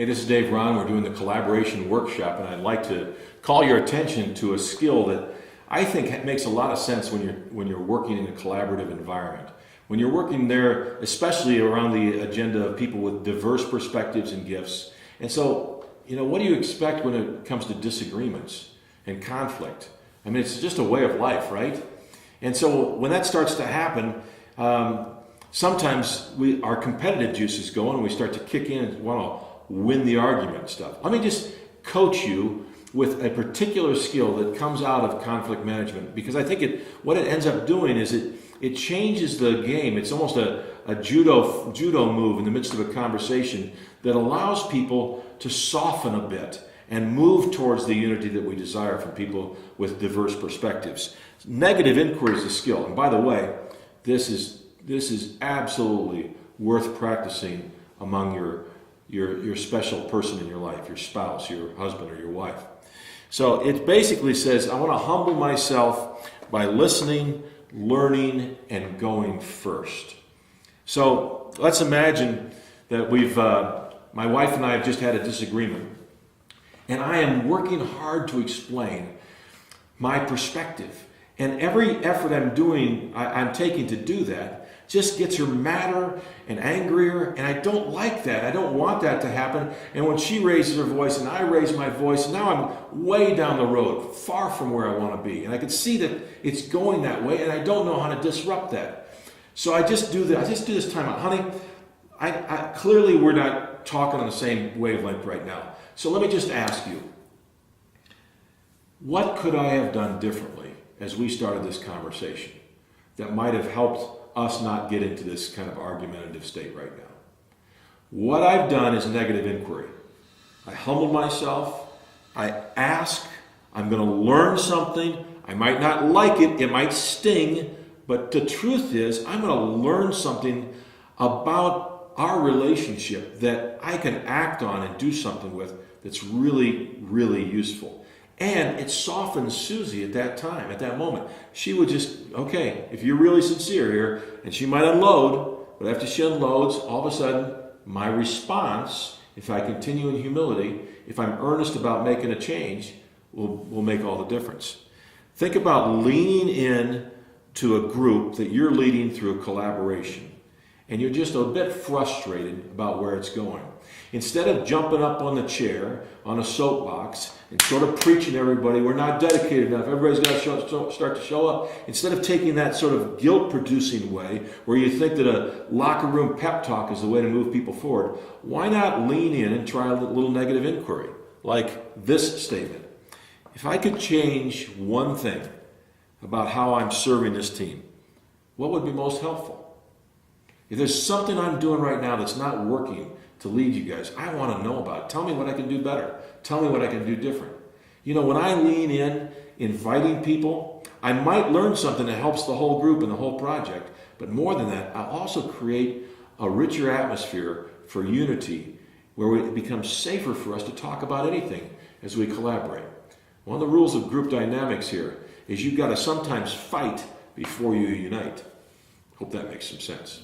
Hey, this is Dave Ron. We're doing the collaboration workshop, and I'd like to call your attention to a skill that I think makes a lot of sense when you're working in a collaborative environment. When you're working there, especially around the agenda of people with diverse perspectives and gifts. And so, what do you expect when it comes to disagreements and conflict? I mean, it's just a way of life, right? And so when that starts to happen, sometimes our competitive juices go on and we start to kick in and want to win the argument and stuff. Let me just coach you with a particular skill that comes out of conflict management, because I think what it ends up doing is it changes the game. It's almost a judo move in the midst of a conversation that allows people to soften a bit and move towards the unity that we desire from people with diverse perspectives. Negative inquiry is a skill. And by the way, this is absolutely worth practicing among your special person in your life, your spouse, your husband, or your wife. So it basically says, I want to humble myself by listening, learning, and going first. So let's imagine that my wife and I have just had a disagreement, and I am working hard to explain my perspective. And every effort I'm taking to do that just gets her madder and angrier, and I don't like that. I don't want that to happen. And when she raises her voice and I raise my voice, now I'm way down the road, far from where I want to be. And I can see that it's going that way, and I don't know how to disrupt that. So I just do this time out. Honey, I clearly we're not talking on the same wavelength right now. So let me just ask you, what could I have done differently as we started this conversation that might have helped us not get into this kind of argumentative state right now? What I've done is negative inquiry. I humbled myself. I ask. I'm going to learn something. I might not like it. It might sting. But the truth is, I'm going to learn something about our relationship that I can act on and do something with that's really, really useful. And it softens Susie at that time, at that moment. She would just, okay, if you're really sincere here, and she might unload, but after she unloads, all of a sudden, my response, if I continue in humility, if I'm earnest about making a change, will make all the difference. Think about leaning in to a group that you're leading through a collaboration, and you're just a bit frustrated about where it's going. Instead of jumping up on the chair, on a soapbox, and sort of preaching to everybody, we're not dedicated enough, everybody's got to start to show up. Instead of taking that sort of guilt-producing way, where you think that a locker room pep talk is the way to move people forward, why not lean in and try a little negative inquiry? Like this statement: if I could change one thing about how I'm serving this team, what would be most helpful? If there's something I'm doing right now that's not working to lead you guys, I want to know about it. Tell me what I can do better. Tell me what I can do different. When I lean in, inviting people, I might learn something that helps the whole group and the whole project. But more than that, I also create a richer atmosphere for unity where it becomes safer for us to talk about anything as we collaborate. One of the rules of group dynamics here is you've got to sometimes fight before you unite. Hope that makes some sense.